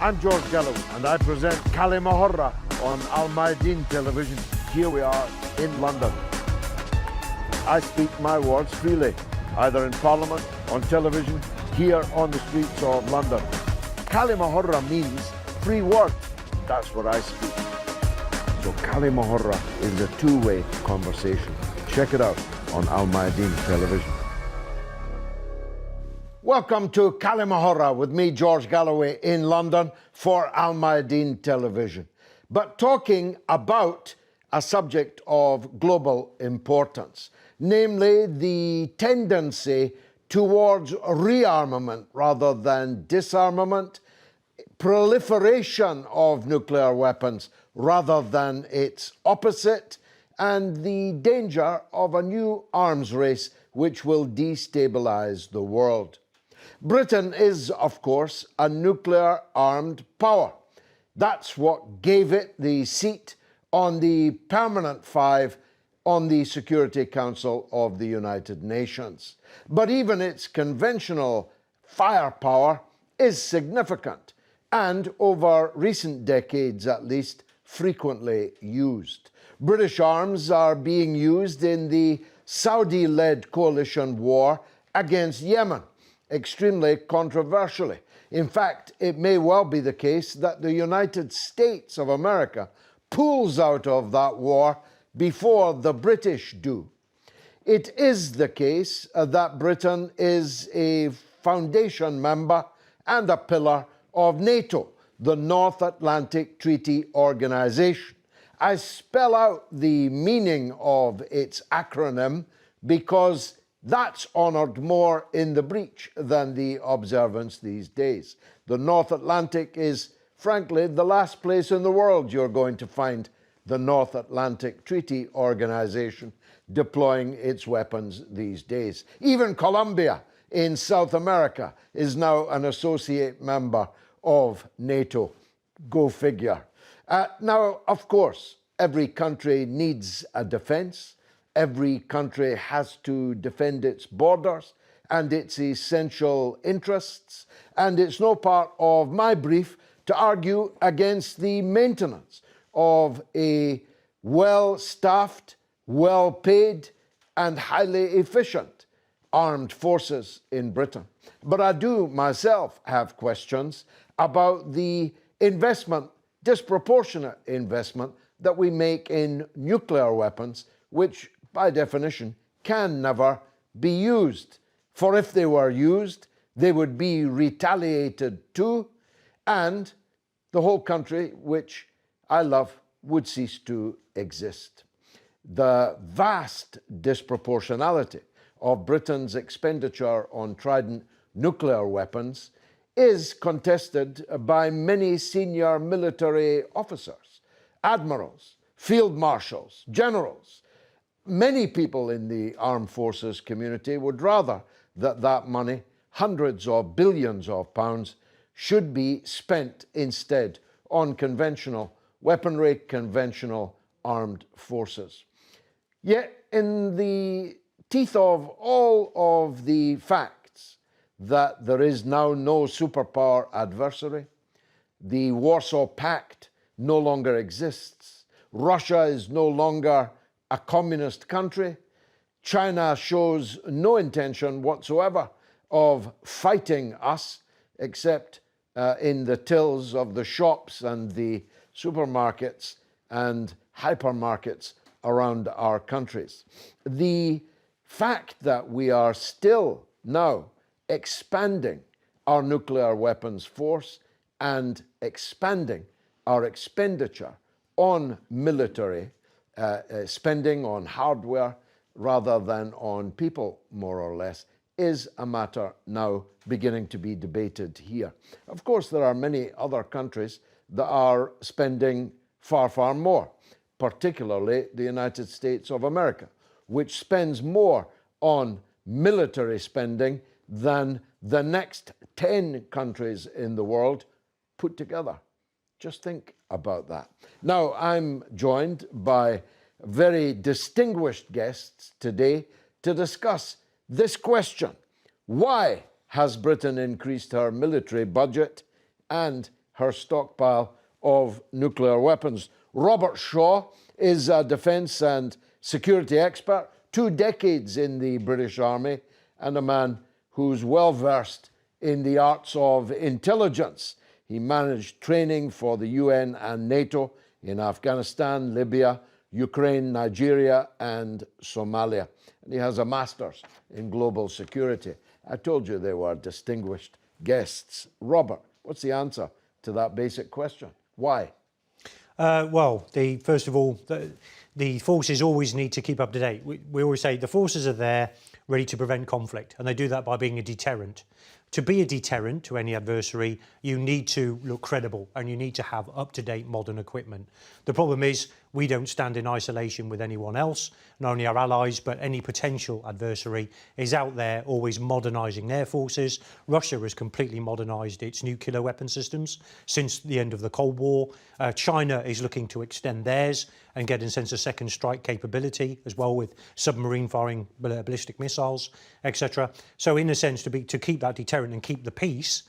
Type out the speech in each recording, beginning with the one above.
I'm George Galloway, and I present Kalima Horra on Mayadeen television. Here we are in London. I speak my words freely, either in Parliament, on television, here on the streets of London. Kalima Horra means free word. That's what I speak. So Kalima Horra is a two-way conversation. Check it out on Mayadeen television. Welcome to Kalima Horra with me, George Galloway, in London for Mayadeen television. But talking about a subject of global importance, namely the tendency towards rearmament rather than disarmament, proliferation of nuclear weapons rather than its opposite, and the danger of a new arms race which will destabilize the world. Britain is, of course, a nuclear-armed power. That's what gave it the seat on the permanent five on the Security Council of the United Nations. But even its conventional firepower is significant and, over recent decades at least, frequently used. British arms are being used in the Saudi-led coalition war against Yemen, extremely controversially. In fact, it may well be the case that the United States of America pulls out of that war before the British do. It is the case that Britain is a foundation member and a pillar of NATO, the North Atlantic Treaty Organization. I spell out the meaning of its acronym because that's honoured more in the breach than the observance these days. The North Atlantic is, frankly, the last place in the world you're going to find the North Atlantic Treaty Organization deploying its weapons these days. Even Colombia in South America is now an associate member of NATO. Go figure. Now, of course, every country needs a defence. Every country has to defend its borders and its essential interests, and it's no part of my brief to argue against the maintenance of a well-staffed, well-paid, and highly efficient armed forces in Britain. But I do myself have questions about the investment, disproportionate investment, that we make in nuclear weapons, which by definition can never be used. For if they were used, they would be retaliated to, and the whole country, which I love, would cease to exist. The vast disproportionality of Britain's expenditure on Trident nuclear weapons is contested by many senior military officers, admirals, field marshals, generals. Many people in the armed forces community would rather that that money, hundreds of billions of pounds, should be spent instead on conventional weaponry, conventional armed forces. Yet, in the teeth of all of the facts that there is now no superpower adversary, the Warsaw Pact no longer exists, Russia is no longer a communist country, China shows no intention whatsoever of fighting us except in the tills of the shops and the supermarkets and hypermarkets around our countries. The fact that we are still now expanding our nuclear weapons force and expanding our expenditure on military spending on hardware rather than on people, more or less, is a matter now beginning to be debated here. Of course, there are many other countries that are spending far, far more, particularly the United States of America, which spends more on military spending than the next 10 countries in the world put together. Just think about that. Now, I'm joined by very distinguished guests today to discuss this question. Why has Britain increased her military budget and her stockpile of nuclear weapons. Robert Shaw is a defence and security expert, 2 decades in the British Army, and a man who's well versed in the arts of intelligence. He managed training for the UN and NATO in Afghanistan, Libya, Ukraine, Nigeria, and Somalia. And he has a master's in global security. I told you they were distinguished guests. Robert, what's the answer to that basic question? Why? Well, first of all, the forces always need to keep up to date. We always say the forces are there ready to prevent conflict, and they do that by being a deterrent. To be a deterrent to any adversary, you need to look credible and you need to have up-to-date modern equipment. The problem is we don't stand in isolation with anyone else, not only our allies, but any potential adversary is out there always modernising their forces. Russia has completely modernised its nuclear weapon systems since the end of the Cold War. China is looking to extend theirs and get, in a sense, a second strike capability as well with submarine firing ballistic missiles, etc. So in a sense, to keep that deterrent and keep the peace,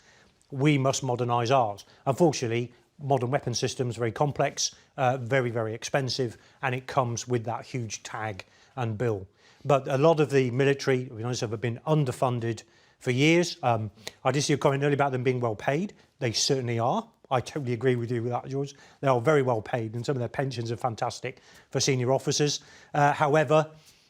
we must modernise ours. Unfortunately, modern weapon systems are very complex, very, very expensive, and it comes with that huge tag and bill. But a lot of the military, to be honest, have been underfunded for years. I did see a comment earlier about them being well paid. They certainly are. I totally agree with you with that, George. They are very well paid, and some of their pensions are fantastic for senior officers. However,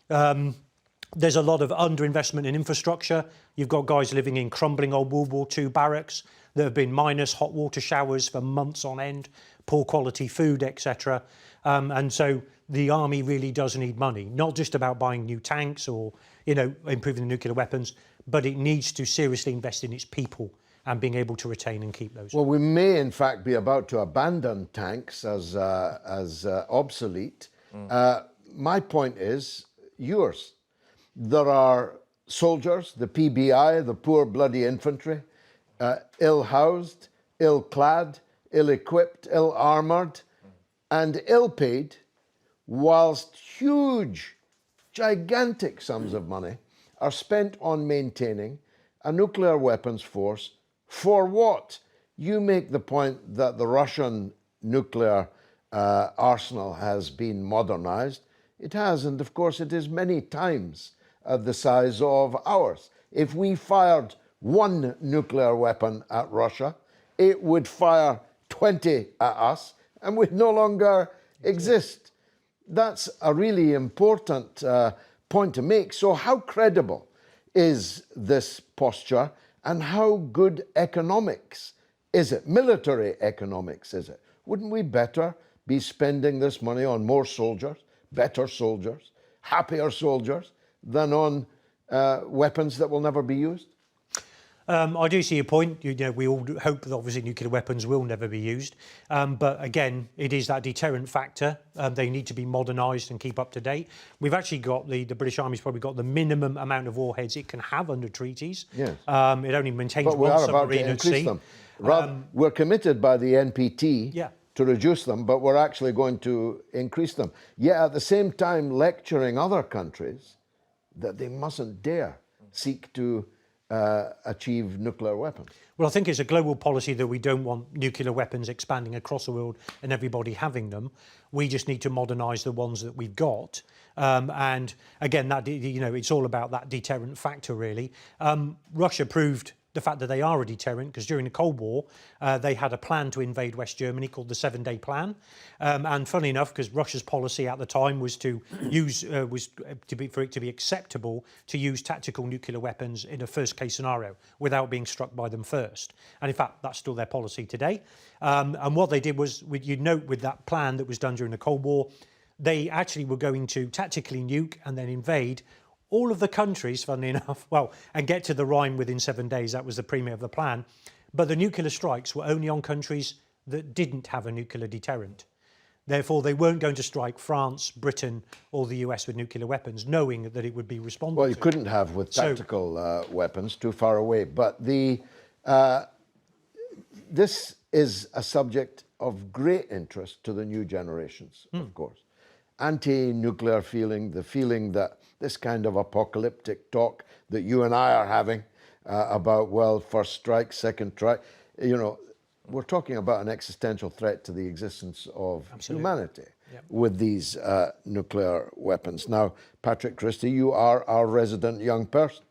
there's a lot of underinvestment in infrastructure. You've got guys living in crumbling old World War II barracks. There have been minus hot water showers for months on end, poor quality food, etc. And so the army really does need money, not just about buying new tanks or, improving the nuclear weapons, but it needs to seriously invest in its people and being able to retain and keep those. Well, we may in fact be about to abandon tanks as obsolete. My point is yours. There are soldiers, the PBI, the poor bloody infantry, ill-housed, ill-clad, ill-equipped, ill-armoured, and ill-paid, whilst huge, gigantic sums of money are spent on maintaining a nuclear weapons force. For what? You make the point that the Russian nuclear arsenal has been modernised. It has, and of course it is many times the size of ours. If we fired one nuclear weapon at Russia, it would fire 20 at us and would no longer exist. That's a really important point to make. So how credible is this posture, and how good economics is it? Military economics is it? Wouldn't we better be spending this money on more soldiers, better soldiers, happier soldiers, than on weapons that will never be used? I do see your point. We all hope that obviously nuclear weapons will never be used. But again, it is that deterrent factor. They need to be modernised and keep up to date. We've actually got the British Army's probably got the minimum amount of warheads it can have under treaties. Yes. It only maintains one submarine at sea. We're committed by the NPT to reduce them, but we're actually going to increase them. Yet at the same time lecturing other countries that they mustn't dare seek to achieve nuclear weapons. Well, I think it's a global policy that we don't want nuclear weapons expanding across the world and everybody having them. We just need to modernise the ones that we've got. And again, that it's all about that deterrent factor, really. Russia proved the fact that they are a deterrent, because during the Cold War, they had a plan to invade West Germany called the 7-Day Plan. And funnily enough, because Russia's policy at the time was to use, for it to be acceptable to use tactical nuclear weapons in a first-case scenario without being struck by them first. And in fact, that's still their policy today. And what they did was, you'd note with that plan that was done during the Cold War, they actually were going to tactically nuke and then invade all of the countries, funnily enough, and get to the Rhine within 7 days. That was the remit of the plan. But the nuclear strikes were only on countries that didn't have a nuclear deterrent. Therefore, they weren't going to strike France, Britain, or the US with nuclear weapons, knowing that it would be responded to. Well, you couldn't have with tactical weapons too far away. But this is a subject of great interest to the new generations, of course. Anti-nuclear feeling, the feeling that this kind of apocalyptic talk that you and I are having about, well, first strike, second strike, we're talking about an existential threat to the existence of humanity Yep. with these nuclear weapons. Now, Patrick Christy, you are our resident young person.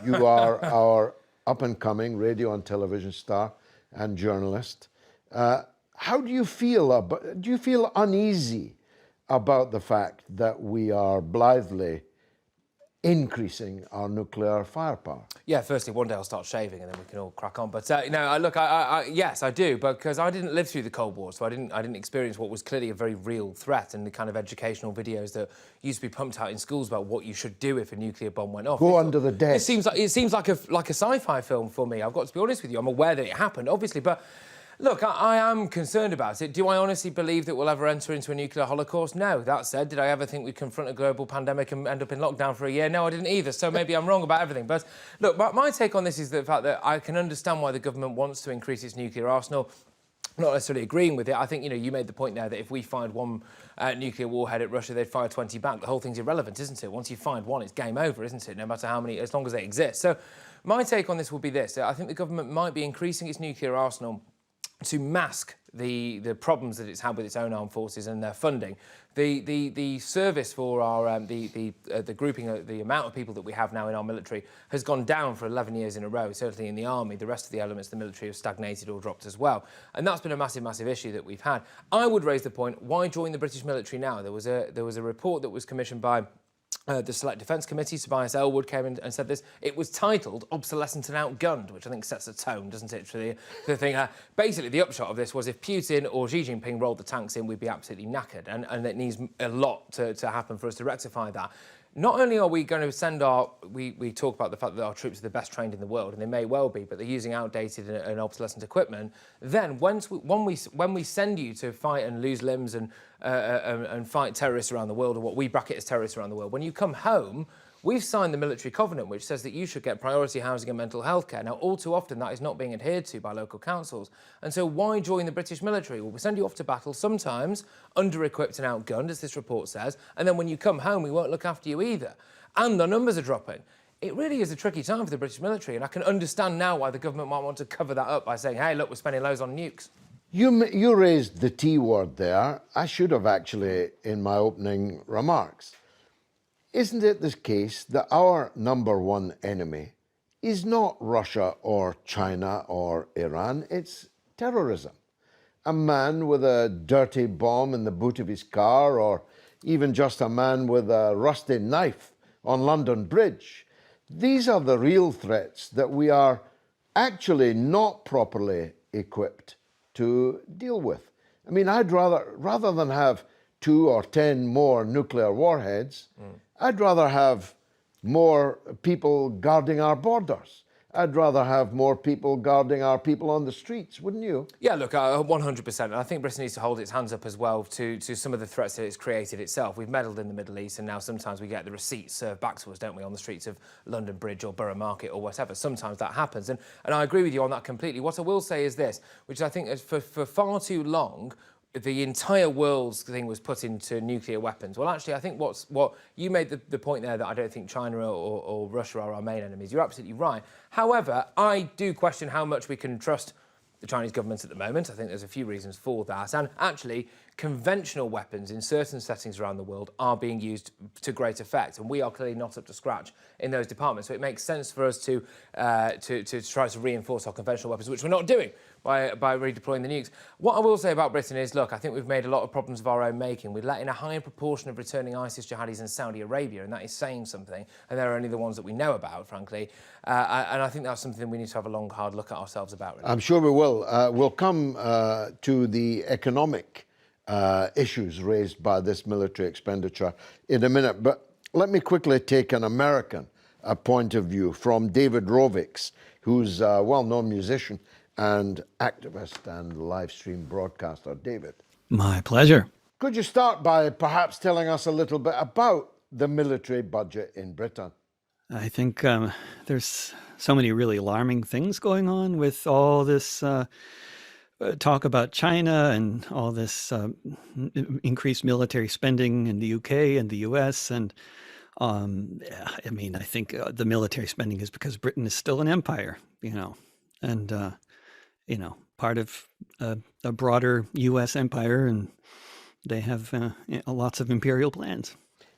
You are our up-and-coming radio and television star and journalist. How do you feel about? Do you feel uneasy about the fact that we are blithely increasing our nuclear firepower? Yeah, firstly, one day I'll start shaving and then we can all crack on. But yes, I do, because I didn't live through the Cold War, so I didn't experience what was clearly a very real threat, and the kind of educational videos that used to be pumped out in schools about what you should do if a nuclear bomb went off. Go under the desk. It seems like a sci-fi film for me. I've got to be honest with you. I'm aware that it happened, obviously, but. Look, I am concerned about it. Do I honestly believe that we'll ever enter into a nuclear holocaust? No. That said, did I ever think we'd confront a global pandemic and end up in lockdown for a year? No, I didn't either. So maybe I'm wrong about everything. But look, my take on this is the fact that I can understand why the government wants to increase its nuclear arsenal. Not necessarily agreeing with it. I think, you made the point there that if we find one nuclear warhead at Russia, they'd fire 20 back. The whole thing's irrelevant, isn't it? Once you find one, it's game over, isn't it? No matter how many, as long as they exist. So my take on this will be this. I think the government might be increasing its nuclear arsenal to mask the problems that it's had with its own armed forces and their funding. The service for our the grouping, the amount of people that we have now in our military has gone down for 11 years in a row. Certainly in the army, the rest of the elements of the military have stagnated or dropped as well, and that's been a massive issue that we've had. I would raise the point: why join the British military now? There was a report that was commissioned by the Select Defence Committee. Tobias Ellwood came in and said this. It was titled "Obsolescent and Outgunned," which I think sets a tone, doesn't it, for the thing. Basically, the upshot of this was if Putin or Xi Jinping rolled the tanks in, we'd be absolutely knackered, and it needs a lot to happen for us to rectify that. Not only are we going to send we talk about the fact that our troops are the best trained in the world, and they may well be, but they're using outdated and obsolescent equipment. Then when we send you to fight and lose limbs and fight terrorists around the world, or what we bracket as terrorists around the world, when you come home, we've signed the military covenant, which says that you should get priority housing and mental health care. Now, all too often, that is not being adhered to by local councils. And so why join the British military? Well, we send you off to battle, sometimes under-equipped and outgunned, as this report says, and then when you come home, we won't look after you either. And the numbers are dropping. It really is a tricky time for the British military, and I can understand now why the government might want to cover that up by saying, hey, look, we're spending loads on nukes. You raised the T word there. I should have actually in my opening remarks. Isn't it the case that our number one enemy is not Russia or China or Iran? It's terrorism. A man with a dirty bomb in the boot of his car, or even just a man with a rusty knife on London Bridge. These are the real threats that we are actually not properly equipped to deal with. I mean, I'd rather than have 2 or 10 more nuclear warheads, I'd rather have more people guarding our borders. I'd rather have more people guarding our people on the streets, wouldn't you? Yeah, look, 100%. And I think Britain needs to hold its hands up as well to some of the threats that it's created itself. We've meddled in the Middle East, and now sometimes we get the receipts served back to us, don't we, on the streets of London Bridge or Borough Market or whatever. Sometimes that happens. And I agree with you on that completely. What I will say is this, which I think is for far too long, the entire world's thing was put into nuclear weapons. Well, actually, I think what you made the point there that I don't think China or Russia are our main enemies. You're absolutely right. However, I do question how much we can trust the Chinese government at the moment. I think there's a few reasons for that. And actually, conventional weapons in certain settings around the world are being used to great effect, and we are clearly not up to scratch in those departments. So it makes sense for us to try to reinforce our conventional weapons, which we're not doing by redeploying the nukes. What I will say about Britain is, look, I think we've made a lot of problems of our own making. We let in a higher proportion of returning ISIS jihadis in Saudi Arabia, and that is saying something, and they're only the ones that we know about, frankly. And I think that's something we need to have a long, hard look at ourselves about. Really. I'm sure we will. We'll come to the economic issues raised by this military expenditure in a minute, but let me quickly take an American point of view from David Rovics, who's a well-known musician and activist and Livestream broadcaster. David. My pleasure. Could you start by perhaps telling us a little bit about the military budget in Britain? I think there's so many really alarming things going on with all this talk about China and all this increased military spending in the UK and the US. And I mean, I think the military spending is because Britain is still an empire, and part of a broader U.S. empire, and they have lots of imperial plans.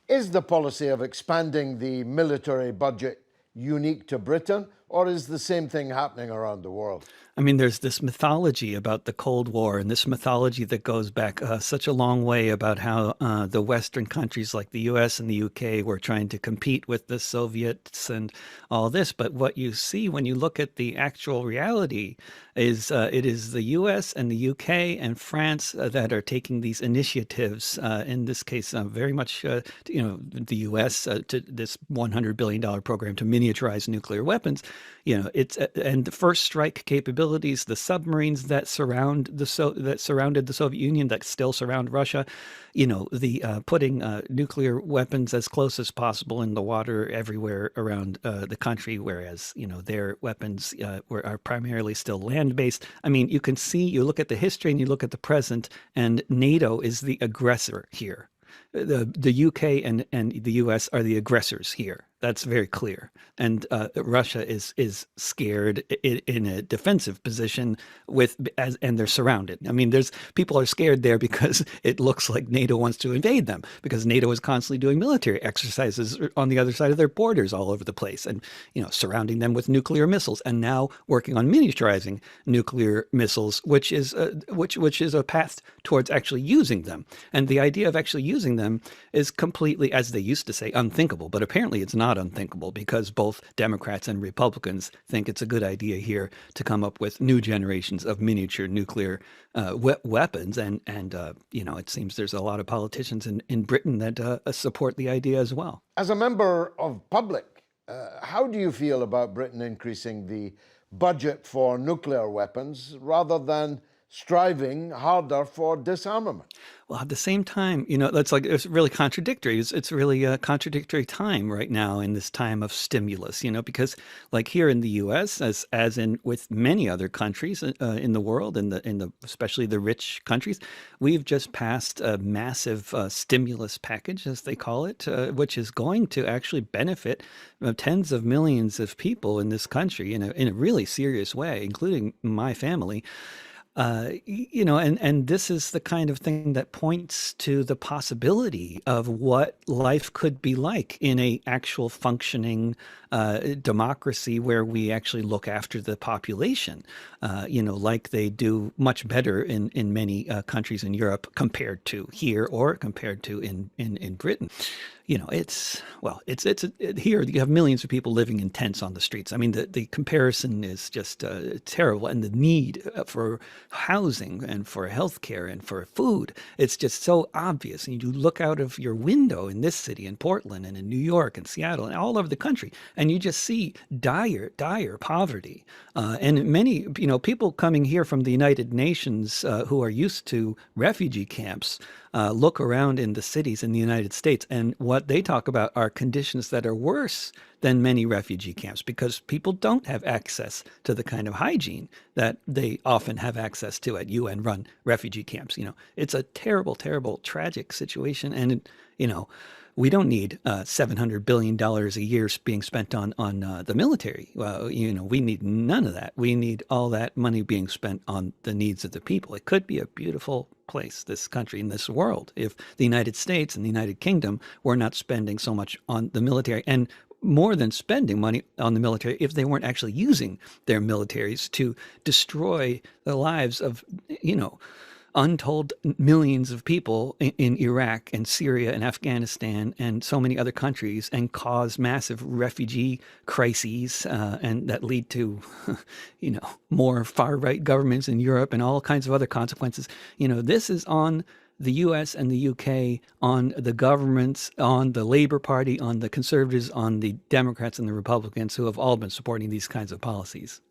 Is the policy of expanding the military budget unique to Britain, or is the same thing happening around the world? I mean, there's this mythology about the Cold War, and this mythology that goes back such a long way about how the Western countries like the US and the UK were trying to compete with the Soviets and all this. But what you see when you look at the actual reality is it is the US and the UK and France that are taking these initiatives, in this case, very much, the US to this $100 billion program to miniaturize nuclear weapons. It's and the first strike capabilities, the submarines that surrounded the Soviet Union, that still surround Russia, the putting nuclear weapons as close as possible in the water everywhere around the country, whereas their weapons are primarily still land-based. I mean, you can see, you look at the history and you look at the present, and NATO is the aggressor here. The UK and the US are the aggressors here. That's very clear. And Russia is scared in a defensive position and they're surrounded. I mean, people are scared there because it looks like NATO wants to invade them, because NATO is constantly doing military exercises on the other side of their borders all over the place, and surrounding them with nuclear missiles, and now working on miniaturizing nuclear missiles, which is a path towards actually using them. And the idea of actually using them is completely, as they used to say, unthinkable. But apparently it's not unthinkable, because both Democrats and Republicans think it's a good idea here to come up with new generations of miniature nuclear weapons. And it seems there's a lot of politicians in Britain that support the idea as well. As a member of public, how do you feel about Britain increasing the budget for nuclear weapons rather than striving harder for disarmament? Well, at the same time, it's really contradictory. It's really a contradictory time right now, in this time of stimulus, because like here in the U.S., as in with many other countries in the world, especially the rich countries, we've just passed a massive stimulus package, as they call it, which is going to actually benefit tens of millions of people in this country in a really serious way, including my family. And this is the kind of thing that points to the possibility of what life could be like in a actual functioning democracy, where we actually look after the population, like they do much better in many countries in Europe compared to here, or compared to in Britain. It's here you have millions of people living in tents on the streets. I mean, the comparison is just terrible, and the need for housing and for healthcare and for food, it's just so obvious. And you look out of your window in this city, in Portland and in New York and Seattle and all over the country, and you just see dire poverty. And many people coming here from the United Nations who are used to refugee camps look around in the cities in the United States, and what they talk about are conditions that are worse than many refugee camps, because people don't have access to the kind of hygiene that they often have access to at UN-run refugee camps. It's a terrible, tragic situation, and we don't need $700 billion a year being spent on the military. Well, we need none of that. We need all that money being spent on the needs of the people. It could be a beautiful place, this country and this world, if the United States and the United Kingdom were not spending so much on the military, and more than spending money on the military, if they weren't actually using their militaries to destroy the lives of, untold millions of people in Iraq and Syria and Afghanistan and so many other countries, and cause massive refugee crises, and that lead to, more far-right governments in Europe and all kinds of other consequences. This is on the US and the UK, on the governments, on the Labour Party, on the Conservatives, on the Democrats and the Republicans, who have all been supporting these kinds of policies.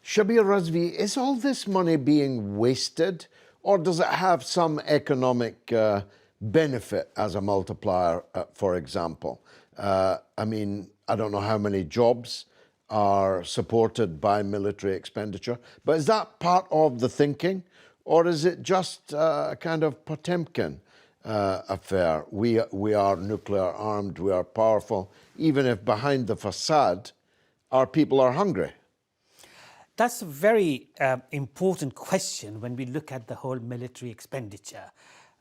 Shabir Razvi, is all this money being wasted, or does it have some economic benefit as a multiplier, for example? I don't know how many jobs are supported by military expenditure, but is that part of the thinking, or is it just a kind of Potemkin affair? We are nuclear armed, we are powerful, even if behind the facade our people are hungry. That's a very important question when we look at the whole military expenditure.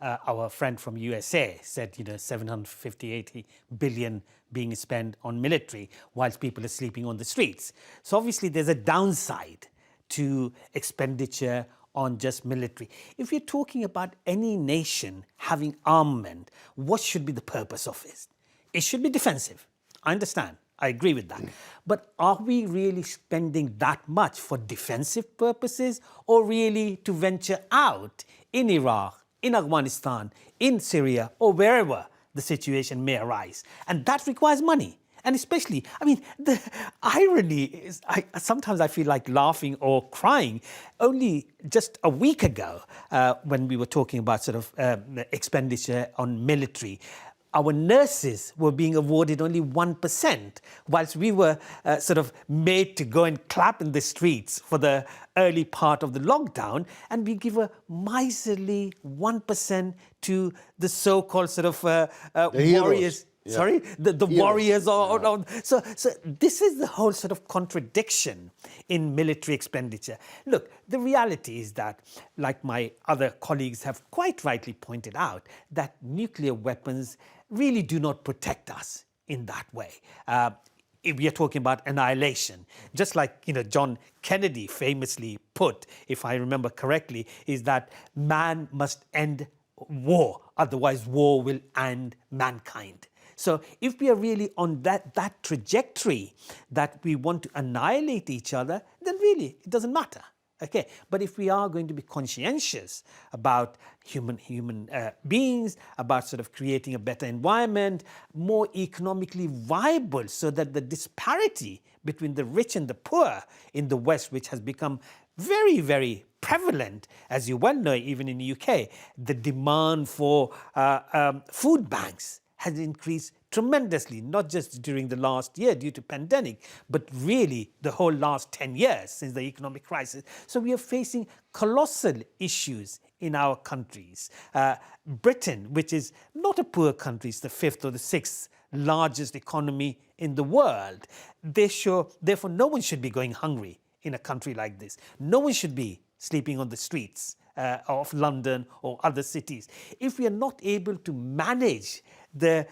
Our friend from USA said, 750, 80 billion being spent on military whilst people are sleeping on the streets. So obviously there's a downside to expenditure on just military. If you're talking about any nation having armament, what should be the purpose of it? It should be defensive. I understand. I agree with that. But are we really spending that much for defensive purposes, or really to venture out in Iraq, in Afghanistan, in Syria, or wherever the situation may arise? And that requires money. And especially, the irony is, sometimes I feel like laughing or crying. Only just a week ago, when we were talking about expenditure on military, our nurses were being awarded only 1%, whilst we were made to go and clap in the streets for the early part of the lockdown, and we give a miserly 1% to the so-called warriors. Yeah. Sorry, the warriors. So this is the whole contradiction in military expenditure. Look, the reality is that, like my other colleagues have quite rightly pointed out, that nuclear weapons really do not protect us in that way. If we are talking about annihilation, just like John Kennedy famously put, if I remember correctly, is that man must end war, otherwise war will end mankind. So if we are really on that trajectory that we want to annihilate each other, then really it doesn't matter. Okay, but if we are going to be conscientious about human beings, about creating a better environment, more economically viable, so that the disparity between the rich and the poor in the West, which has become very, very prevalent, as you well know, even in the UK, the demand for food banks has increased tremendously, not just during the last year due to pandemic, but really the whole last 10 years since the economic crisis. So we are facing colossal issues in our countries. Britain, which is not a poor country, it's the 5th or the 6th largest economy in the world. Therefore, no one should be going hungry in a country like this. No one should be sleeping on the streets of London or other cities. If we are not able to manage the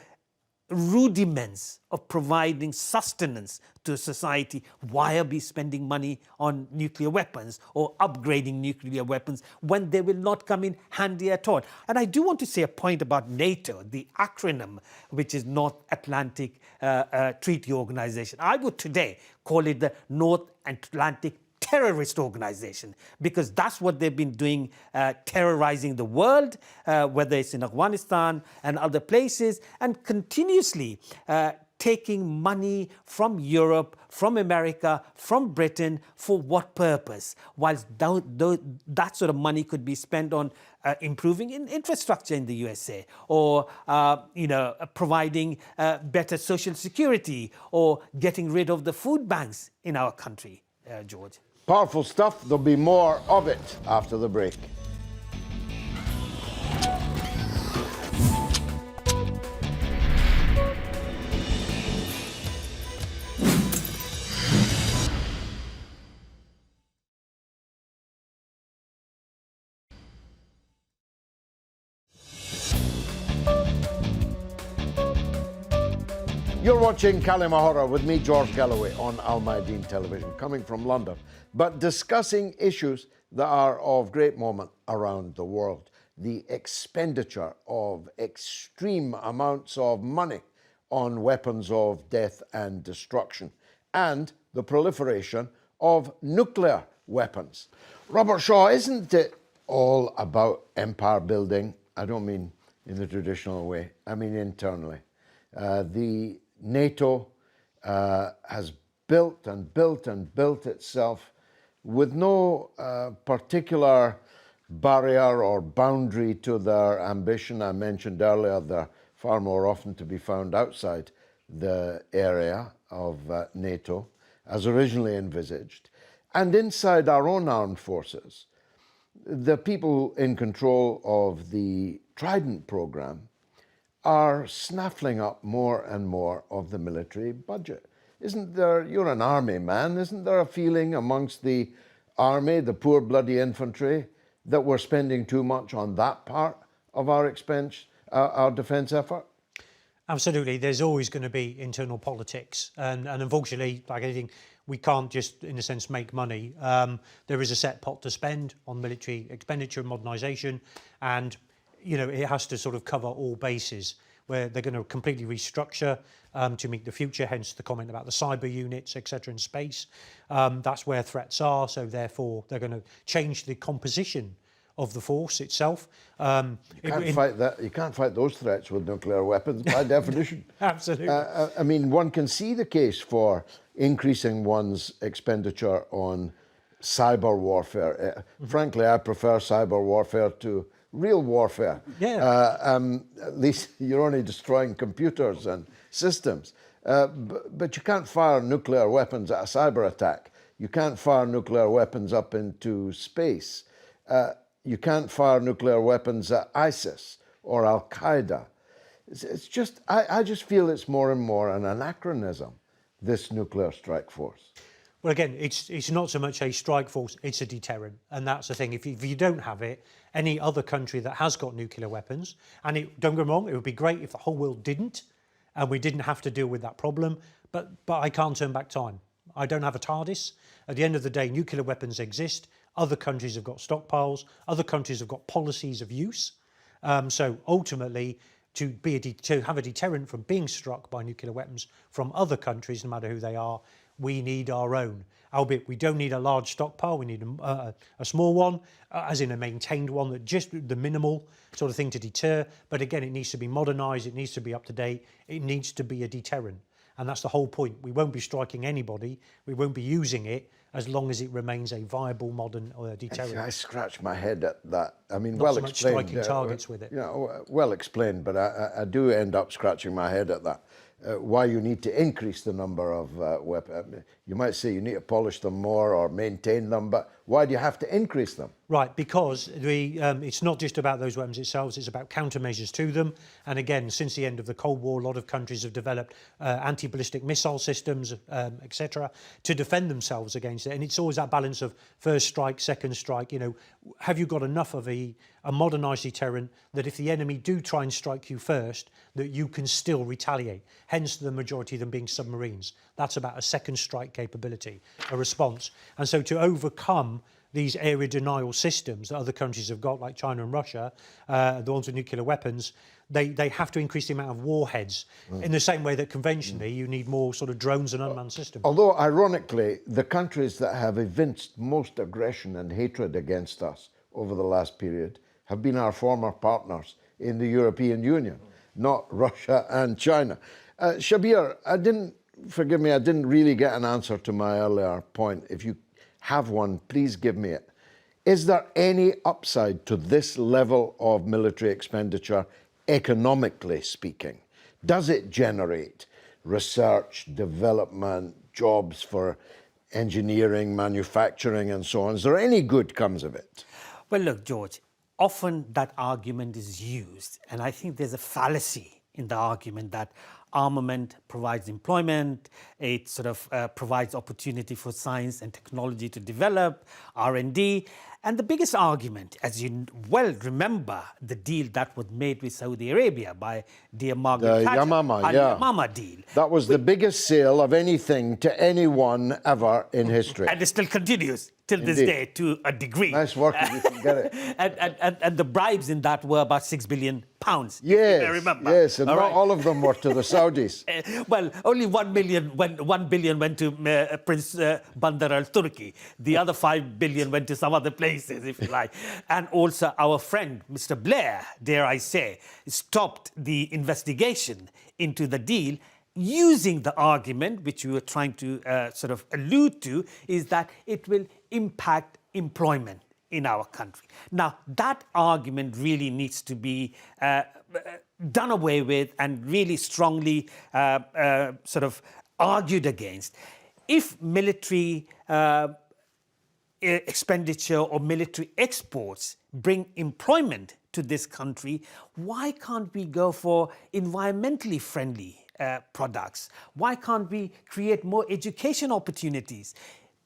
rudiments of providing sustenance to a society, why are we spending money on nuclear weapons or upgrading nuclear weapons when they will not come in handy at all? And I do want to say a point about NATO, the acronym, which is North Atlantic Treaty Organization. I would today call it the North Atlantic Terrorist organization, because that's what they've been doing, terrorizing the world, whether it's in Afghanistan and other places, and continuously taking money from Europe, from America, from Britain, for what purpose? Whilst that sort of money could be spent on improving infrastructure in the USA, or providing better social security, or getting rid of the food banks in our country, George. Powerful stuff. There'll be more of it after the break. You're watching Kalima Horra with me, George Galloway, on Mayadeen television, coming from London, but discussing issues that are of great moment around the world. The expenditure of extreme amounts of money on weapons of death and destruction, and the proliferation of nuclear weapons. Robert Shaw, isn't it all about empire building? I don't mean in the traditional way, I mean internally. The NATO has built and built and built itself with no particular barrier or boundary to their ambition. I mentioned earlier they're far more often to be found outside the area of NATO as originally envisaged. And inside our own armed forces, the people in control of the Trident program are snaffling up more and more of the military budget. isn't there, you're an army man, isn't there a feeling amongst the army, the poor bloody infantry, that we're spending too much on that part of our expense, our defence effort? Absolutely. There's always going to be internal politics. And unfortunately, like anything, we can't just, in a sense, make money. There is a set pot to spend on military expenditure and modernisation. And, you know, it has to sort of cover all bases, where they're going to completely restructure to meet the future, hence the comment about the cyber units, etc. in space. That's where threats are. So therefore, they're going to change the composition of the force itself. You can't fight those threats with nuclear weapons, by definition. Absolutely. I mean, one can see the case for increasing one's expenditure on cyber warfare. Frankly, I prefer cyber warfare to real warfare. Yeah. At least you're only destroying computers and systems. But you can't fire nuclear weapons at a cyber attack. You can't fire nuclear weapons up into space. You can't fire nuclear weapons at ISIS or Al Qaeda. It's just, I just feel it's more and more an anachronism, this nuclear strike force. Well, again, it's not so much a strike force, it's a deterrent. And that's the thing. If you don't have it, any other country that has got nuclear weapons, and don't get me wrong, it would be great if the whole world didn't, and we didn't have to deal with that problem. But I can't turn back time. I don't have a TARDIS. At the end of the day, nuclear weapons exist. Other countries have got stockpiles. Other countries have got policies of use. So ultimately, to have a deterrent from being struck by nuclear weapons from other countries, no matter who they are, we need our own. Albeit we don't need a large stockpile, we need a small one, as in a maintained one, that just the minimal sort of thing to deter. But again, it needs to be modernised, it needs to be up to date, it needs to be a deterrent. And that's the whole point. We won't be striking anybody, we won't be using it as long as it remains a viable modern deterrent. I scratch my head at that. I mean, Not well so much explained. striking targets with it. You know, well explained, but I do end up scratching my head at that. Why you need to increase the number of weapons. You might say you need to polish them more or maintain them, but why do you have to increase them? Right, because it's not just about those weapons themselves, it's about countermeasures to them. And again, since the end of the Cold War, a lot of countries have developed anti-ballistic missile systems, etc., to defend themselves against it. And it's always that balance of first strike, second strike. You know, have you got enough of a modernised deterrent that if the enemy do try and strike you first, that you can still retaliate? Hence the majority of them being submarines. That's about a second strike capability, a response. And so to overcome these area denial systems that other countries have got, like China and Russia, the ones with nuclear weapons, they have to increase the amount of warheads in the same way that conventionally you need more sort of drones and unmanned systems. Although, ironically, the countries that have evinced most aggression and hatred against us over the last period have been our former partners in the European Union, not Russia and China. Shabir, forgive me, I didn't really get an answer to my earlier point. If you have one, please give me it. Is there any upside to this level of military expenditure, economically speaking? Does it generate research, development, jobs for engineering, manufacturing, and so on? Is there any good comes of it? Well, look, George, often that argument is used, and I think there's a fallacy in the argument that armament provides employment, it sort of provides opportunity for science and technology to develop, R&D. And the biggest argument, as you well remember, the deal that was made with Saudi Arabia by dear Margaret Thatcher, Yamama deal. That was the biggest sale of anything to anyone ever in history. And it still continues till this day to a degree. Nice work if you can get it. and the bribes in that were about £6 billion. Yes, I remember. Yes, and not all of them were to the Saudis. Well, only 1 billion went to Prince Bandar al-Turki. The other 5 billion went to some other places, if you like. And also our friend, Mr. Blair, dare I say, stopped the investigation into the deal using the argument, which we were trying to sort of allude to, is that it will impact employment in our country. Now, that argument really needs to be done away with and really strongly sort of argued against. If military expenditure or military exports bring employment to this country, why can't we go for environmentally friendly products? Why can't we create more education opportunities?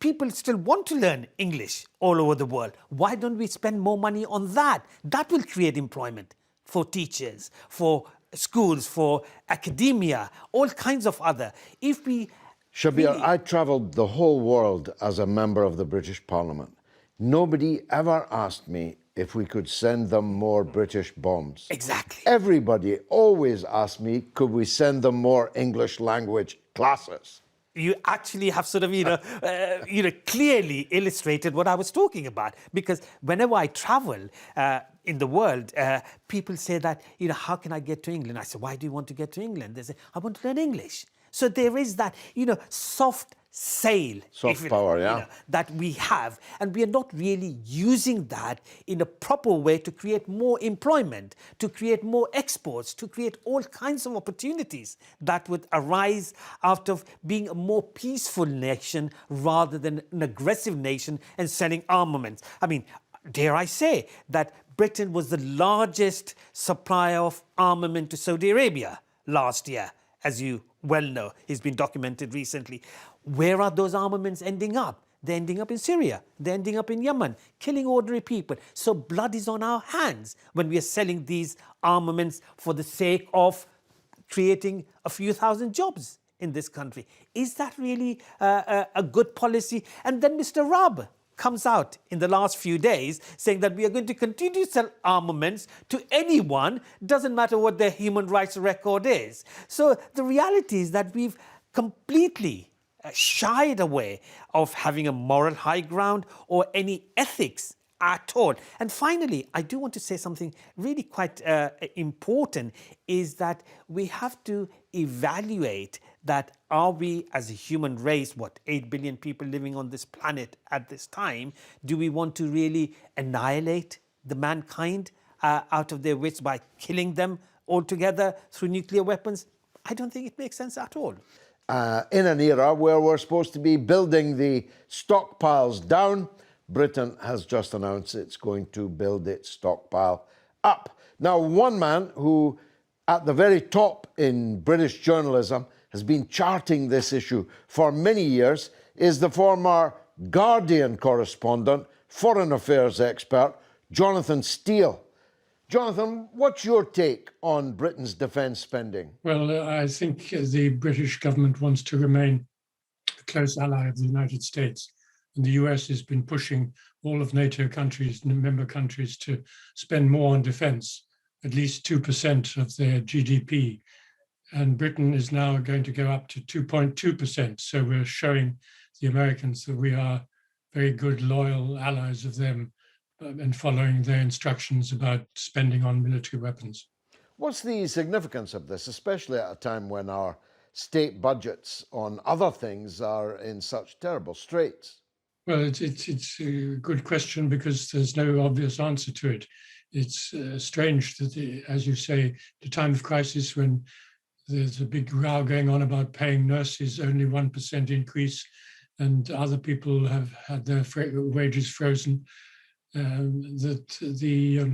People still want to learn English all over the world. Why don't we spend more money on that? That will create employment for teachers, for schools, for academia, all kinds of other. If we Shabir, I travelled the whole world as a member of the British Parliament. Nobody ever asked me if we could send them more British bombs. Exactly. Everybody always asked me, could we send them more English language classes? You actually have sort of, clearly illustrated what I was talking about. Because whenever I travel in the world, people say that, how can I get to England? I say, why do you want to get to England? They say, I want to learn English. So there is that, soft sail, soft power, yeah, that we have, and we are not really using that in a proper way to create more employment, to create more exports, to create all kinds of opportunities that would arise out of being a more peaceful nation rather than an aggressive nation and selling armaments. I mean, dare I say that Britain was the largest supplier of armament to Saudi Arabia last year, as you well know. It's been documented recently. Where are those armaments ending up? They're ending up in Syria. They're ending up in Yemen, killing ordinary people. So blood is on our hands when we are selling these armaments for the sake of creating a few thousand jobs in this country. Is that really a good policy? And then Mr. Raab comes out in the last few days saying that we are going to continue to sell armaments to anyone, doesn't matter what their human rights record is. So the reality is that we've completely shied away of having a moral high ground or any ethics at all. And finally, I do want to say something really quite important, is that we have to evaluate that are we as a human race, 8 billion people living on this planet at this time, do we want to really annihilate the mankind out of their wits by killing them altogether through nuclear weapons? I don't think it makes sense at all. In an era where we're supposed to be building the stockpiles down, Britain has just announced it's going to build its stockpile up. Now, one man who, at the very top in British journalism, has been charting this issue for many years is the former Guardian correspondent, foreign affairs expert, Jonathan Steele. Jonathan, what's your take on Britain's defence spending? Well, I think the British government wants to remain a close ally of the United States. And the US has been pushing all of NATO countries, member countries, to spend more on defence, at least 2% of their GDP. And Britain is now going to go up to 2.2%. So we're showing the Americans that we are very good, loyal allies of them and following their instructions about spending on military weapons. What's the significance of this, especially at a time when our state budgets on other things are in such terrible straits? Well, it's a good question because there's no obvious answer to it. It's strange that, as you say, the time of crisis when there's a big row going on about paying nurses only 1% increase and other people have had their wages frozen, that the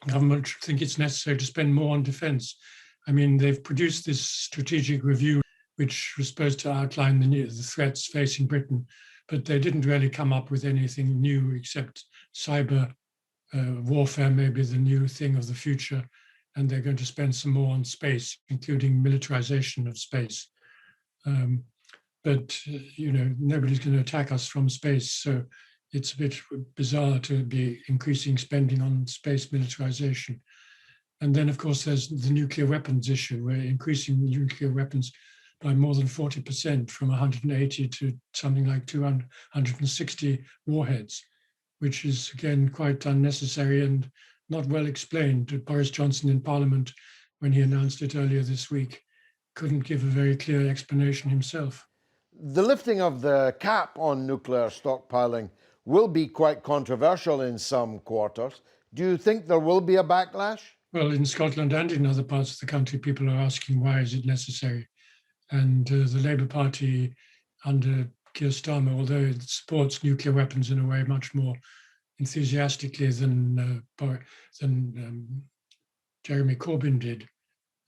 government should think it's necessary to spend more on defence. I mean, they've produced this strategic review, which was supposed to outline the threats facing Britain, but they didn't really come up with anything new except cyber warfare may be the new thing of the future, and they're going to spend some more on space, including militarization of space. But nobody's going to attack us from space, so it's a bit bizarre to be increasing spending on space militarization. And then, of course, there's the nuclear weapons issue. We're increasing nuclear weapons by more than 40%, from 180 to something like 260 warheads, which is, again, quite unnecessary and not well explained. Boris Johnson in Parliament, when he announced it earlier this week, couldn't give a very clear explanation himself. The lifting of the cap on nuclear stockpiling will be quite controversial in some quarters. Do you think there will be a backlash? Well, in Scotland and in other parts of the country, people are asking, why is it necessary? And the Labour Party under Keir Starmer, although it supports nuclear weapons in a way much more enthusiastically than Jeremy Corbyn did,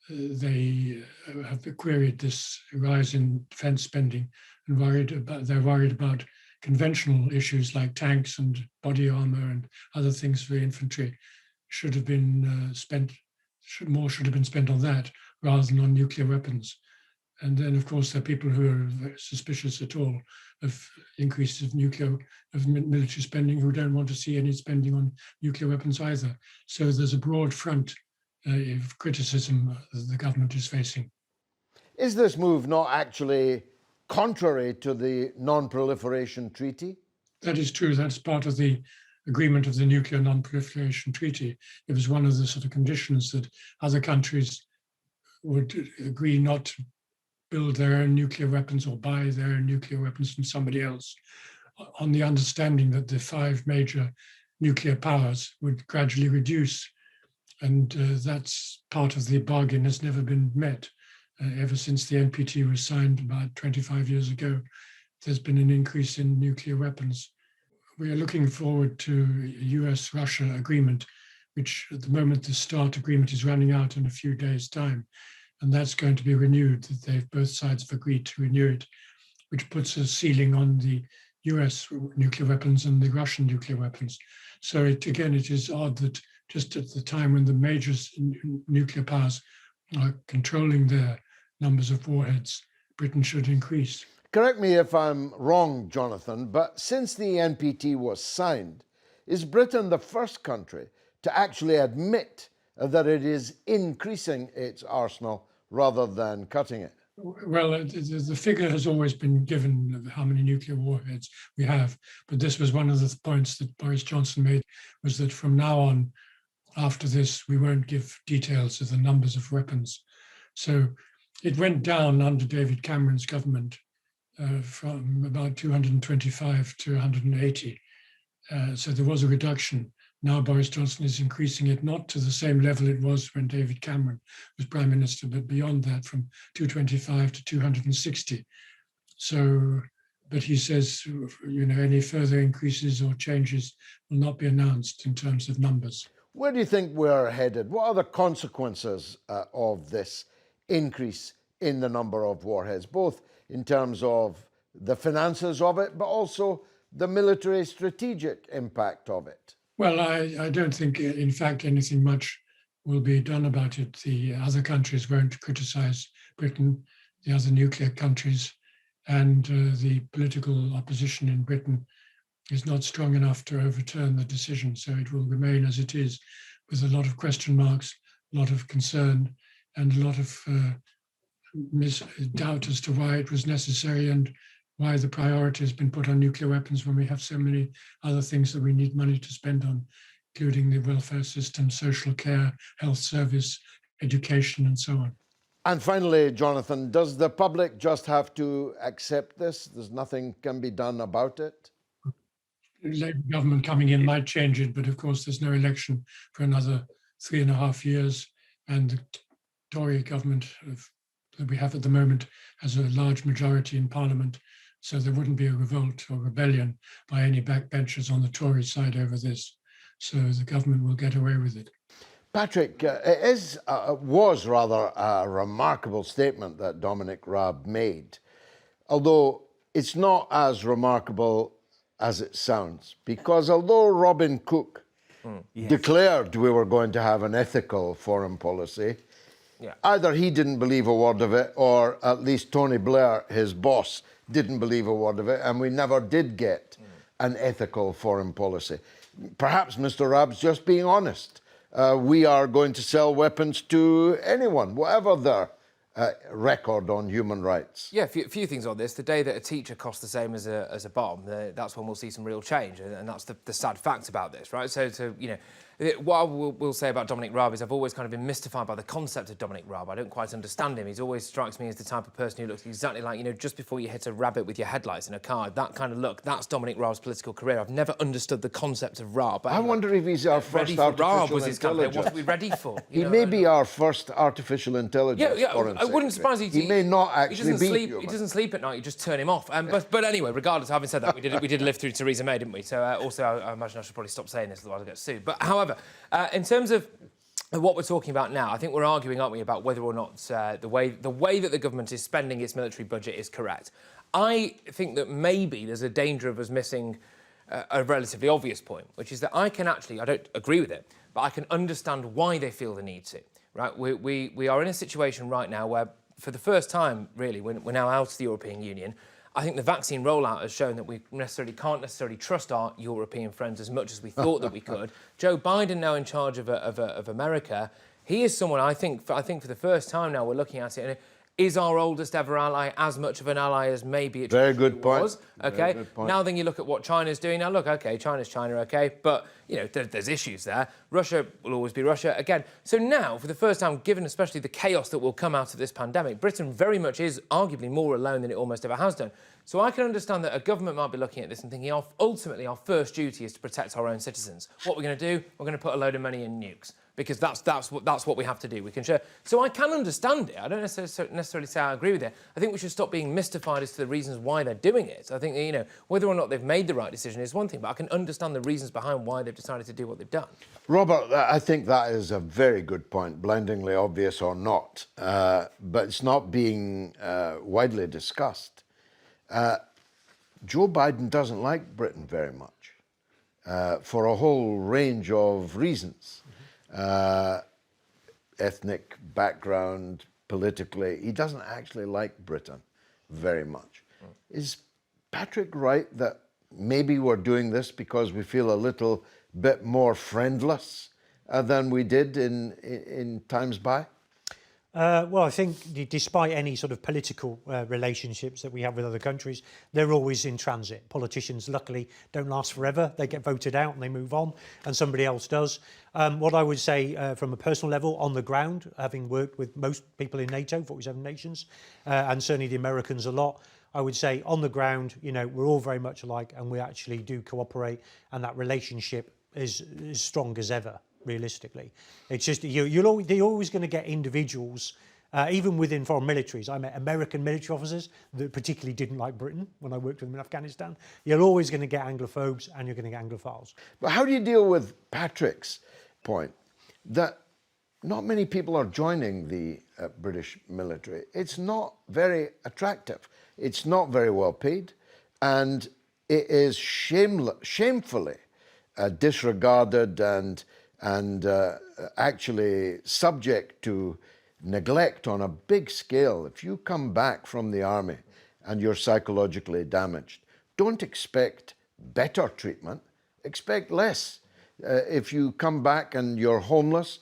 they have queried this rise in defence spending and they're worried about conventional issues like tanks and body armour and other things for the infantry should have been more should have been spent on that rather than on nuclear weapons. And then, of course, there are people who are suspicious at all of increases of military spending who don't want to see any spending on nuclear weapons either. So there's a broad front of criticism that the government is facing. Is this move not actually contrary to the Non-Proliferation Treaty? That is true. That's part of the agreement of the Nuclear Non-Proliferation Treaty. It was one of the sort of conditions that other countries would agree not to build their own nuclear weapons or buy their own nuclear weapons from somebody else, on the understanding that the 5 major nuclear powers would gradually reduce. And that's part of the bargain has never been met. Ever since the NPT was signed about 25 years ago, there's been an increase in nuclear weapons. We are looking forward to a US-Russia agreement, which at the moment the START agreement is running out in a few days' time. And that's going to be renewed. Both sides have agreed to renew it, which puts a ceiling on the US nuclear weapons and the Russian nuclear weapons. So it is odd that just at the time when the major nuclear powers are controlling their numbers of warheads, Britain should increase. Correct me if I'm wrong, Jonathan, but since the NPT was signed, is Britain the first country to actually admit that it is increasing its arsenal rather than cutting it? Well, the figure has always been given of how many nuclear warheads we have, but this was one of the points that Boris Johnson made, was that from now on, after this, we won't give details of the numbers of weapons. So it went down under David Cameron's government from about 225 to 180. So there was a reduction. Now Boris Johnson is increasing it not to the same level it was when David Cameron was Prime Minister, but beyond that, from 225 to 260. So, but he says, any further increases or changes will not be announced in terms of numbers. Where do you think we're headed? What are the consequences of this increase in the number of warheads, both in terms of the finances of it, but also the military strategic impact of it? Well, I don't think, in fact, anything much will be done about it. The other countries won't criticize Britain, the other nuclear countries, and the political opposition in Britain is not strong enough to overturn the decision. So it will remain as it is, with a lot of question marks, a lot of concern, and a lot of doubt as to why it was necessary and why the priority has been put on nuclear weapons when we have so many other things that we need money to spend on, including the welfare system, social care, health service, education, and so on. And finally, Jonathan, does the public just have to accept this? There's nothing can be done about it? The Labour government coming in might change it, but of course there's no election for another 3.5 years, and the Tory government that we have at the moment has a large majority in Parliament, so there wouldn't be a revolt or rebellion by any backbenchers on the Tory side over this. So the government will get away with it. Patrick, it was rather a remarkable statement that Dominic Raab made, although it's not as remarkable as it sounds, because although Robin Cook declared we were going to have an ethical foreign policy, either he didn't believe a word of it, or at least Tony Blair, his boss, didn't believe a word of it, and we never did get an ethical foreign policy. Perhaps Mr. Raab's just being honest. We are going to sell weapons to anyone, whatever their record on human rights. Yeah, a few things on this. The day that a teacher costs the same as a bomb, that's when we'll see some real change, and that's the sad fact about this, right? So what I will say about Dominic Raab is I've always kind of been mystified by the concept of Dominic Raab. I don't quite understand him. He always strikes me as the type of person who looks exactly like, just before you hit a rabbit with your headlights in a car, that kind of look. That's Dominic Raab's political career. I've never understood the concept of Raab. I wonder if he's our first artificial intelligence. What are we ready for? He may be our first artificial intelligence. Yeah, I wouldn't surprise you. He may not actually be human. He doesn't sleep at night. You just turn him off. But anyway, regardless, having said that, we did live through Theresa May, didn't we? So also, I imagine I should probably stop saying this, otherwise I'll get sued. But however, in terms of what we're talking about now, I think we're arguing, aren't we, about whether or not the way that the government is spending its military budget is correct. I think that maybe there's a danger of us missing a relatively obvious point, which is that I don't agree with it, but I can understand why they feel the need to, right? We are in a situation right now where, for the first time, really, when we're now out of the European Union, I think the vaccine rollout has shown that we can't necessarily trust our European friends as much as we thought that we could. Joe Biden, now in charge of America, he is someone I think for the first time now we're looking at it. And is our oldest ever ally as much of an ally as maybe it Very good point. was? Okay. Very good point. Now then you look at what China's doing. Now look, okay, China's China, okay, but there's issues there. Russia will always be Russia again. So now, for the first time, given especially the chaos that will come out of this pandemic, Britain very much is arguably more alone than it almost ever has done. So I can understand that a government might be looking at this and thinking, ultimately, our first duty is to protect our own citizens. What we're going to do, we're going to put a load of money in nukes, because that's what we have to do. We can share. So I can understand it. I don't necessarily say I agree with it. I think we should stop being mystified as to the reasons why they're doing it. I think whether or not they've made the right decision is one thing, but I can understand the reasons behind why they've decided to do what they've done. Robert, I think that is a very good point, blindingly obvious or not, but it's not being widely discussed. Joe Biden doesn't like Britain very much for a whole range of reasons. Ethnic background, politically, he doesn't actually like Britain very much. Is Patrick right that maybe we're doing this because we feel a little bit more friendless than we did in times by? Well, I think despite any sort of political relationships that we have with other countries, they're always in transit. Politicians, luckily, don't last forever. They get voted out and they move on, and somebody else does. What I would say from a personal level, on the ground, having worked with most people in NATO, 47 nations, and certainly the Americans a lot, I would say on the ground, we're all very much alike and we actually do cooperate, and that relationship is as strong as ever. Realistically, it's just they're always going to get individuals, even within foreign militaries. I met American military officers that particularly didn't like Britain when I worked with them in Afghanistan. You're always going to get Anglophobes and you're going to get Anglophiles. But how do you deal with Patrick's point that not many people are joining the British military? It's not very attractive. It's not very well paid, and it is shamefully disregarded and actually subject to neglect on a big scale. If you come back from the army and you're psychologically damaged, don't expect better treatment, expect less. If you come back and you're homeless,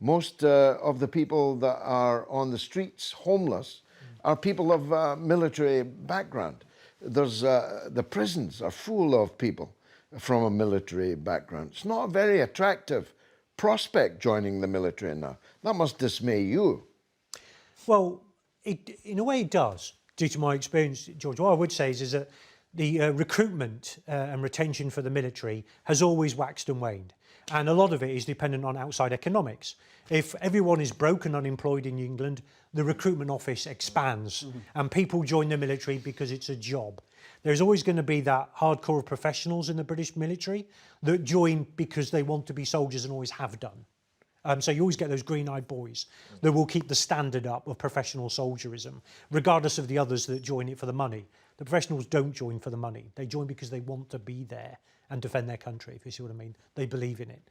most of the people that are on the streets homeless are people of military background. The prisons are full of people from a military background. It's not a very attractive prospect joining the military now. That must dismay you. Well, in a way it does, due to my experience, George. What I would say is that the recruitment and retention for the military has always waxed and waned. And a lot of it is dependent on outside economics. If everyone is broke and unemployed in England, the recruitment office expands and people join the military because it's a job. There's always going to be that hardcore of professionals in the British military that join because they want to be soldiers and always have done. So you always get those green-eyed boys that will keep the standard up of professional soldierism, regardless of the others that join it for the money. The professionals don't join for the money. They join because they want to be there and defend their country, if you see what I mean. They believe in it.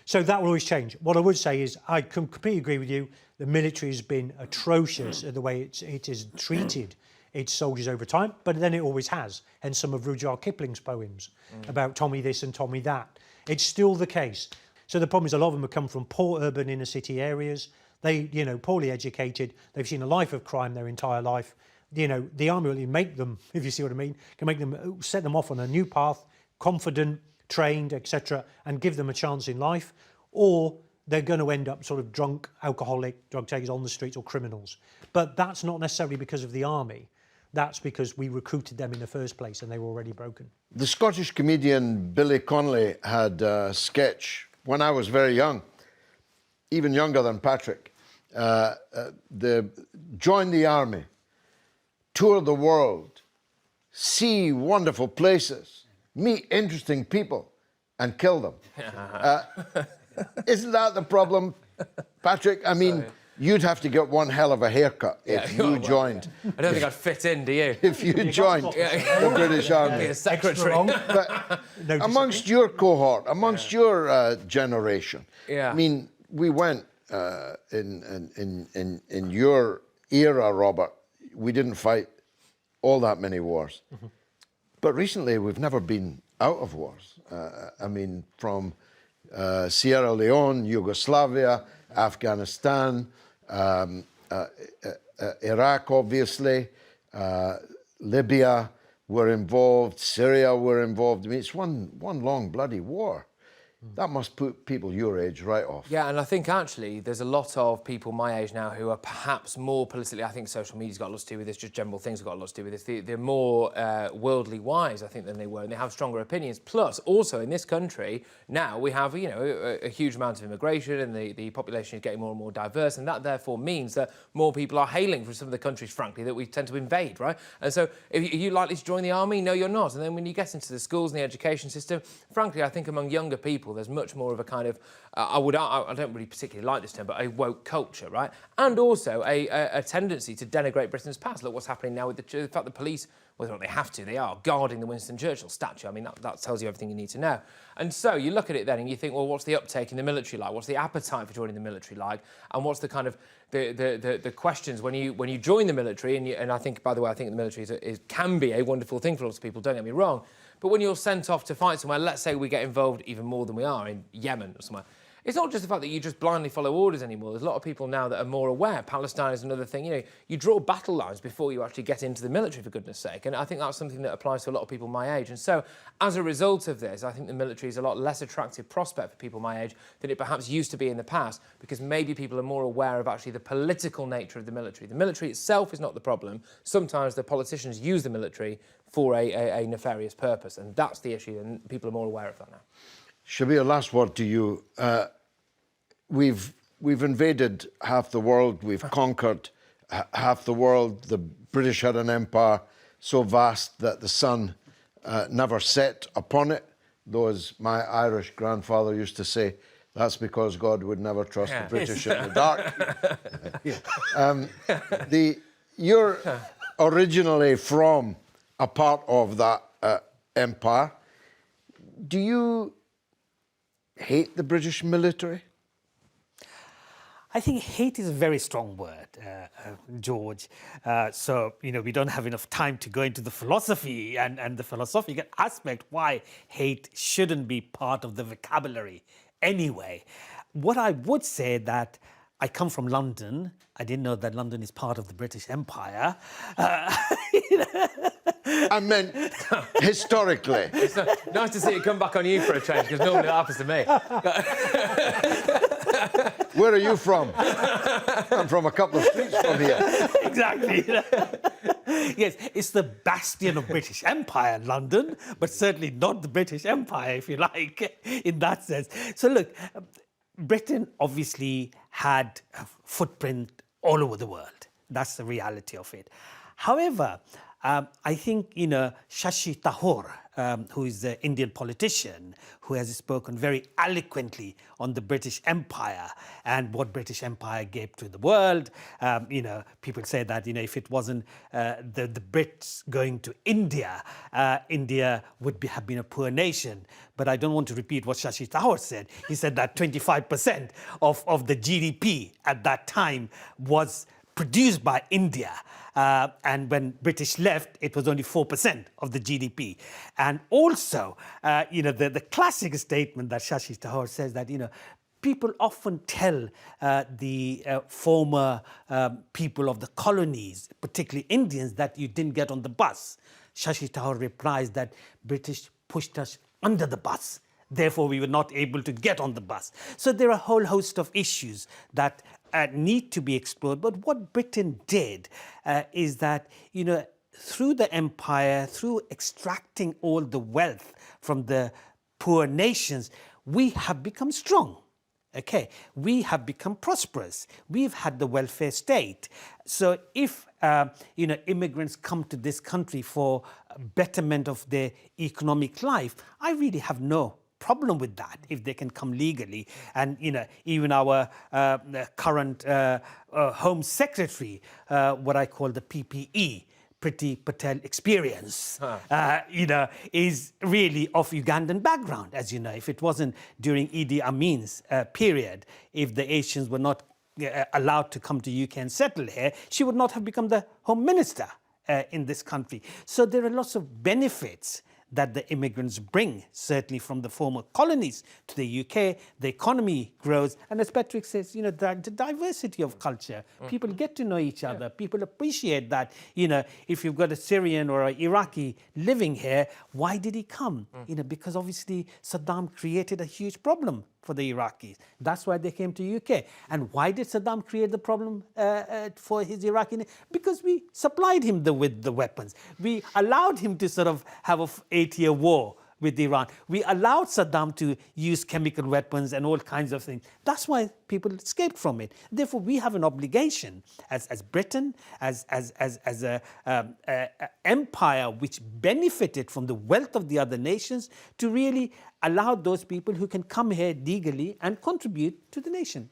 So that will always change. What I would say is I completely agree with you. The military has been atrocious at the way it has treated its soldiers over time, but then it always has. Hence some of Rudyard Kipling's poems about Tommy this and Tommy that. It's still the case. So the problem is a lot of them have come from poor urban inner city areas. They, poorly educated. They've seen a life of crime their entire life. The army will make them, if you see what I mean, can make them, set them off on a new path, confident, trained, etc., and give them a chance in life. Or they're going to end up sort of drunk, alcoholic, drug takers on the streets or criminals. But that's not necessarily because of the army. That's because we recruited them in the first place and they were already broken. The Scottish comedian Billy Connolly had a sketch when I was very young, even younger than Patrick. Join the army, tour the world, see wonderful places, meet interesting people, and kill them. Isn't that the problem, Patrick? I mean, you'd have to get one hell of a haircut if you joined. I don't think I'd fit in, do you? If you joined the British Army. Be a secretary. But amongst your cohort, amongst your generation, I mean, we went in your era, Robert, we didn't fight all that many wars. But recently, we've never been out of wars. I mean, from Sierra Leone, Yugoslavia, Afghanistan, Iraq, obviously, Libya were involved, Syria were involved. I mean, it's one long bloody war. That must put people your age right off. Yeah, and I think actually there's a lot of people my age now who are perhaps more politically, I think social media's got a lot to do with this, just general things have got a lot to do with this. They're more worldly wise, I think, than they were, and they have stronger opinions. Plus, also in this country, now we have, you know, a huge amount of immigration and the population is getting more and more diverse, and that therefore means that more people are hailing from some of the countries, frankly, that we tend to invade, right? And so, are you likely to join the army? No, you're not. And then when you get into the schools and the education system, frankly, I think among younger people, there's much more of a kind of, I don't really particularly like this term, but a woke culture, right? And also a tendency to denigrate Britain's past. Look what's happening now with the fact the police, whether or not they have to, they are guarding the Winston Churchill statue. I mean, that tells you everything you need to know. And so you look at it then and you think, well, what's the uptake in the military like? What's the appetite for joining the military like? And what's the kind of the questions when you join the military? And I think, by the way, I think the military can be a wonderful thing for lots of people. Don't get me wrong. But when you're sent off to fight somewhere, let's say we get involved even more than we are in Yemen or somewhere, it's not just the fact that you just blindly follow orders anymore. There's a lot of people now that are more aware. Palestine is another thing. You know, you draw battle lines before you actually get into the military, for goodness sake. And I think that's something that applies to a lot of people my age. And so, as a result of this, I think the military is a lot less attractive prospect for people my age than it perhaps used to be in the past, because maybe people are more aware of actually the political nature of the military. The military itself is not the problem. Sometimes the politicians use the military for a nefarious purpose, and that's the issue, and people are more aware of that now. Shabir, last word to you. We've invaded half the world. We've conquered half the world. The British had an empire so vast that the sun never set upon it. Though, as my Irish grandfather used to say, that's because God would never trust the British in the dark. You're originally from a part of that empire. Do you hate the British military? I think hate is a very strong word, George. So, you know, we don't have enough time to go into the philosophy and the philosophical aspect why hate shouldn't be part of the vocabulary anyway. What I would say that I come from London. I didn't know that London is part of the British Empire. I meant historically. It's nice to see it come back on you for a change, because normally that happens to me. Where are you from? I'm from a couple of streets from here. Exactly. Yes, it's the bastion of British Empire, London, but certainly not the British Empire, if you like, in that sense. So look, Britain obviously had a footprint all over the world. That's the reality of it. However, I think, you know, Shashi Tharoor, who is an Indian politician who has spoken very eloquently on the British Empire and what British Empire gave to the world. You know, people say that, you know, if it wasn't the Brits going to India, India would have been a poor nation. But I don't want to repeat what Shashi Tharoor said. He said that 25% of the GDP at that time was produced by India. And when British left, it was only 4% of the GDP. And also, you know, the classic statement that Shashi Tharoor says that, you know, people often tell the former people of the colonies, particularly Indians, that you didn't get on the bus. Shashi Tharoor replies that British pushed us under the bus. Therefore, we were not able to get on the bus. So there are a whole host of issues that need to be explored. But what Britain did is that, you know, through the empire, through extracting all the wealth from the poor nations, we have become strong. Okay, we have become prosperous. We've had the welfare state. So if, you know, immigrants come to this country for betterment of their economic life, I really have no problem with that if they can come legally. And, even our current Home Secretary, what I call the PPE, Priti Patel experience, is really of Ugandan background. As you know, if it wasn't during Idi Amin's period, if the Asians were not allowed to come to UK and settle here, she would not have become the Home Minister in this country. So there are lots of benefits that the immigrants bring, certainly from the former colonies to the UK. The economy grows, and as Patrick says, the diversity of culture. People get to know each other. People appreciate that. If you've got a Syrian or an Iraqi living here, why did he come? Because obviously Saddam created a huge problem for the Iraqis. That's why they came to UK. And why did Saddam create the problem for his Iraqi? Because we supplied him with the weapons. We allowed him to sort of have a 8-year war with Iran. We allowed Saddam to use chemical weapons and all kinds of things. That's why people escaped from it. Therefore, we have an obligation as Britain, as a empire which benefited from the wealth of the other nations, to really allow those people who can come here legally and contribute to the nation.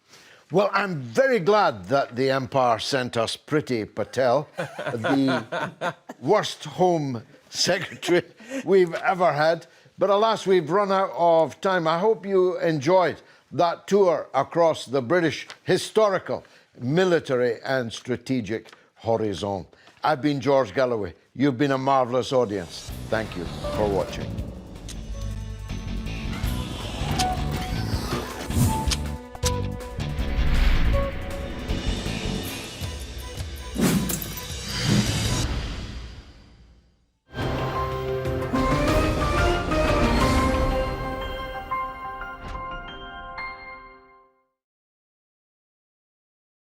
Well, I'm very glad that the Empire sent us Priti Patel, the worst Home Secretary we've ever had. But alas, we've run out of time. I hope you enjoyed that tour across the British historical, military and strategic horizon. I've been George Galloway. You've been a marvellous audience. Thank you for watching.